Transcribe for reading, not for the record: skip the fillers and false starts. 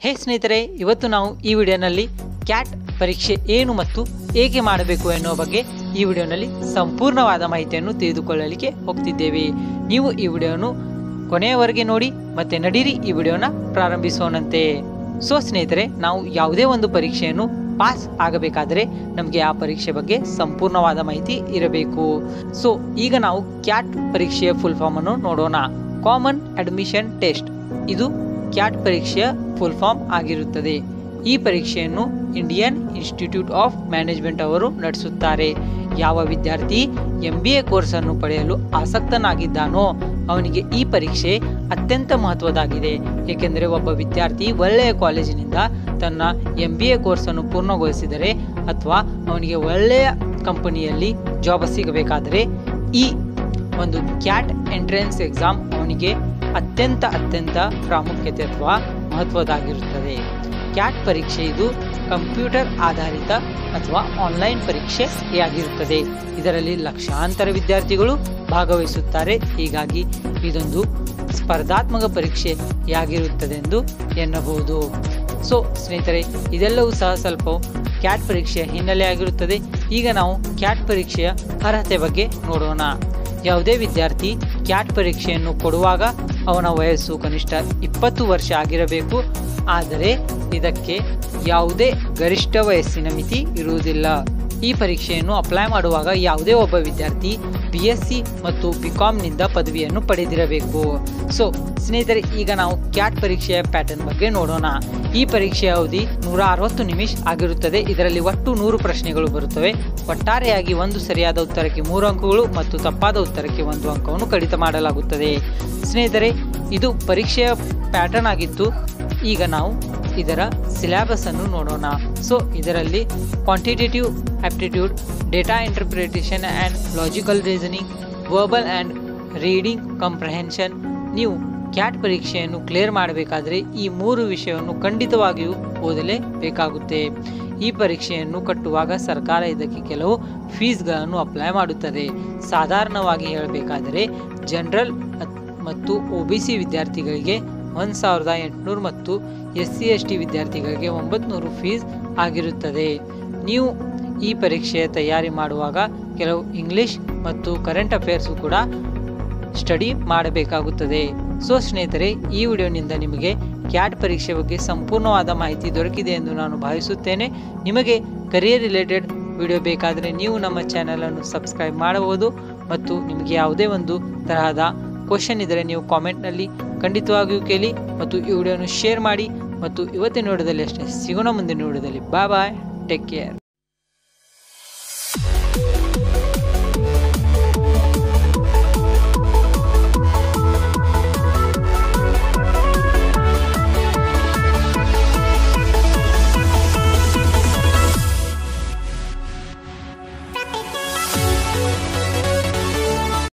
ಹೇ ಸ್ನೇಹಿತರೆ, ಇವತ್ತು ನಾವು ಈ ವಿಡಿಯೋನಲ್ಲಿ ಕ್ಯಾಟ್ ಪರೀಕ್ಷೆ ಏನು ಮತ್ತು ಏಕೆ ಮಾಡಬೇಕು ಎನ್ನುವ ಬಗ್ಗೆ ಈ ವಿಡಿಯೋನಲ್ಲಿ ಸಂಪೂರ್ಣವಾದ ಮಾಹಿತಿಯನ್ನು ತಿಳಿದುಕೊಳ್ಳಲಿಕ್ಕೆ ಹೋಗ್ತಿದ್ದೇವೆ. ನೀವು ಈ ವಿಡಿಯೋನು ಕೊನೆಯವರೆಗೆ ನೋಡಿ ಮತ್ತೆ ನಡೀರಿ ಈ ವಿಡಿಯೋನ ಪ್ರಾರಂಭಿಸೋಣಂತೆ. ಸೊ ಸ್ನೇಹಿತರೆ, ನಾವು ಯಾವುದೇ ಒಂದು ಪರೀಕ್ಷೆಯನ್ನು ಪಾಸ್ ಆಗಬೇಕಾದರೆ ನಮಗೆ ಆ ಪರೀಕ್ಷೆ ಬಗ್ಗೆ ಸಂಪೂರ್ಣವಾದ ಮಾಹಿತಿ ಇರಬೇಕು. ಸೊ ಈಗ ನಾವು ಕ್ಯಾಟ್ ಪರೀಕ್ಷೆಯ ಫುಲ್ ಫಾರ್ಮ್ ಅನ್ನು ನೋಡೋಣ. ಕಾಮನ್ ಅಡ್ಮಿಷನ್ ಟೆಸ್ಟ್, ಇದು ಕ್ಯಾಟ್ ಪರೀಕ್ಷೆಯ ಫುಲ್ ಫಾರ್ಮ್ ಆಗಿರುತ್ತದೆ. ಈ ಪರೀಕ್ಷೆಯನ್ನು ಇಂಡಿಯನ್ ಇನ್ಸ್ಟಿಟ್ಯೂಟ್ ಆಫ್ ಮ್ಯಾನೇಜ್ಮೆಂಟ್ ಅವರು ನಡೆಸುತ್ತಾರೆ. ಯಾವ ವಿದ್ಯಾರ್ಥಿ MBA ಕೋರ್ಸ್ ಅನ್ನು ಪಡೆಯಲು ಆಸಕ್ತನಾಗಿದ್ದಾನೋ ಅವನಿಗೆ ಈ ಪರೀಕ್ಷೆ ಅತ್ಯಂತ ಮಹತ್ವದಾಗಿದೆ. ಏಕೆಂದರೆ ಒಬ್ಬ ವಿದ್ಯಾರ್ಥಿ ಒಳ್ಳೆಯ ಕಾಲೇಜಿನಿಂದ ತನ್ನ MBA ಕೋರ್ಸ್ ಅನ್ನು ಪೂರ್ಣಗೊಳಿಸಿದರೆ ಅಥವಾ ಅವನಿಗೆ ಒಳ್ಳೆಯ ಕಂಪನಿಯಲ್ಲಿ ಜಾಬ್ ಸಿಗಬೇಕಾದರೆ ಈ ಒಂದು ಕ್ಯಾಟ್ ಎಂಟ್ರೆನ್ಸ್ ಎಕ್ಸಾಮ್ ಅವನಿಗೆ ಅತ್ಯಂತ ಪ್ರಾಮುಖ್ಯತೆ ಅಥವಾ ಮಹತ್ವದಾಗಿರುತ್ತದೆ. ಕ್ಯಾಟ್ ಪರೀಕ್ಷೆ ಇದು ಕಂಪ್ಯೂಟರ್ ಆಧಾರಿತ ಅಥವಾ ಆನ್ಲೈನ್ ಪರೀಕ್ಷೆಯಾಗಿರುತ್ತದೆ. ಇದರಲ್ಲಿ ಲಕ್ಷಾಂತರ ವಿದ್ಯಾರ್ಥಿಗಳು ಭಾಗವಹಿಸುತ್ತಾರೆ. ಹೀಗಾಗಿ ಇದೊಂದು ಸ್ಪರ್ಧಾತ್ಮಕ ಪರೀಕ್ಷೆಯಾಗಿರುತ್ತದೆ ಎಂದು ಎನ್ನಬಹುದು. ಸೊ ಸ್ನೇಹಿತರೆ, ಇದೆಲ್ಲವೂ ಸಹ ಸ್ವಲ್ಪ ಕ್ಯಾಟ್ ಪರೀಕ್ಷೆಯ ಹಿನ್ನೆಲೆ ಆಗಿರುತ್ತದೆ. ಈಗ ನಾವು ಕ್ಯಾಟ್ ಪರೀಕ್ಷೆಯ ಅರ್ಹತೆ ಬಗ್ಗೆ ನೋಡೋಣ. ಯಾವುದೇ ವಿದ್ಯಾರ್ಥಿ ಕ್ಯಾಟ್ ಪರೀಕ್ಷೆಯನ್ನು ಕೊಡುವಾಗ ಅವನ ವಯಸ್ಸು ಕನಿಷ್ಠ 20 ವರ್ಷ ಆಗಿರಬೇಕು. ಆದರೆ ಇದಕ್ಕೆ ಯಾವುದೇ ಗರಿಷ್ಠ ವಯಸ್ಸಿನ ಮಿತಿ ಇರುವುದಿಲ್ಲ. ಈ ಪರೀಕ್ಷೆಯನ್ನು ಅಪ್ಲೈ ಮಾಡುವಾಗ ಯಾವುದೇ ಒಬ್ಬ ವಿದ್ಯಾರ್ಥಿ BSc ಮತ್ತು BComನಿಂದ ಪದವಿಯನ್ನು ಪಡೆದಿರಬೇಕು. ಸೊ ಸ್ನೇಹಿತರೆ, ಈಗ ನಾವು ಕ್ಯಾಟ್ ಪರೀಕ್ಷೆಯ ಪ್ಯಾಟರ್ನ್ ಬಗ್ಗೆ ನೋಡೋಣ. ಈ ಪರೀಕ್ಷೆಯ ಅವಧಿ 160 ನಿಮಿಷ ಆಗಿರುತ್ತದೆ. ಇದರಲ್ಲಿ ಒಟ್ಟು 100 ಪ್ರಶ್ನೆಗಳು ಬರುತ್ತವೆ. ಒಟ್ಟಾರೆಯಾಗಿ ಒಂದು ಸರಿಯಾದ ಉತ್ತರಕ್ಕೆ 3 ಅಂಕಗಳು ಮತ್ತು ತಪ್ಪಾದ ಉತ್ತರಕ್ಕೆ 1 ಅಂಕವನ್ನು ಕಡಿತ ಮಾಡಲಾಗುತ್ತದೆ. ಸ್ನೇಹಿತರೆ, ಇದು ಪರೀಕ್ಷೆಯ ಪ್ಯಾಟರ್ನ್ ಆಗಿತ್ತು. ಈಗ ನಾವು ಇದರ ಸಿಲೆಬಸ್ ಅನ್ನು ನೋಡೋಣ. ಸೊ ಇದರಲ್ಲಿ quantitative aptitude, data interpretation and logical reasoning, verbal and reading comprehension. ನೀವು ಕ್ಯಾಟ್ ಪರೀಕ್ಷೆಯನ್ನು ಕ್ಲಿಯರ್ ಮಾಡಬೇಕಾದರೆ ಈ 3 ವಿಷಯವನ್ನು ಖಂಡಿತವಾಗಿಯೂ ಓದಲೇಬೇಕಾಗುತ್ತೆ. ಈ ಪರೀಕ್ಷೆಯನ್ನು ಕಟ್ಟುವಾಗ ಸರ್ಕಾರ ಇದಕ್ಕೆ ಕೆಲವು ಫೀಸ್ಗಳನ್ನು ಅಪ್ಲೈ ಮಾಡುತ್ತದೆ. ಸಾಧಾರಣವಾಗಿ ಹೇಳಬೇಕಾದರೆ ಜನರಲ್ ಮತ್ತು OBC ವಿದ್ಯಾರ್ಥಿಗಳಿಗೆ 1800 ಮತ್ತು SC/ST ವಿದ್ಯಾರ್ಥಿಗಳಿಗೆ 900 ಫೀಸ್ ಆಗಿರುತ್ತದೆ. ನೀವು ಈ ಪರೀಕ್ಷೆಯ ತಯಾರಿ ಮಾಡುವಾಗ ಕೆಲವು ಇಂಗ್ಲಿಷ್ ಮತ್ತು ಕರೆಂಟ್ ಅಫೇರ್ಸು ಕೂಡ ಸ್ಟಡಿ ಮಾಡಬೇಕಾಗುತ್ತದೆ. ಸೊ ಸ್ನೇಹಿತರೆ, ಈ ವಿಡಿಯೋನಿಂದ ನಿಮಗೆ ಕ್ಯಾಟ್ ಪರೀಕ್ಷೆ ಬಗ್ಗೆ ಸಂಪೂರ್ಣವಾದ ಮಾಹಿತಿ ದೊರಕಿದೆ ಎಂದು ನಾನು ಭಾವಿಸುತ್ತೇನೆ. ನಿಮಗೆ ಕರಿಯರ್ ರಿಲೇಟೆಡ್ ವಿಡಿಯೋ ಬೇಕಾದರೆ ನೀವು ನಮ್ಮ ಚಾನಲನ್ನು ಸಬ್ಸ್ಕ್ರೈಬ್ ಮಾಡಬಹುದು. ಮತ್ತು ನಿಮಗೆ ಯಾವುದೇ ಒಂದು ತರಹದ ಕ್ವಶನ್ ಇದ್ದರೆ ನೀವು ಕಾಮೆಂಟ್ನಲ್ಲಿ ಖಂಡಿತವಾಗಿಯೂ ಕೇಳಿ ಮತ್ತು ಈ ವಿಡಿಯೋನು ಶೇರ್ ಮಾಡಿ. ಮತ್ತು ಇವತ್ತಿನ ವಿಡಿಯೋದಲ್ಲಿ ಅಷ್ಟೇ, ಸಿಗೋಣ ಮುಂದಿನ ವಿಡಿಯೋದಲ್ಲಿ. ಬಾಯ್, ಟೇಕ್ ಕೇರ್.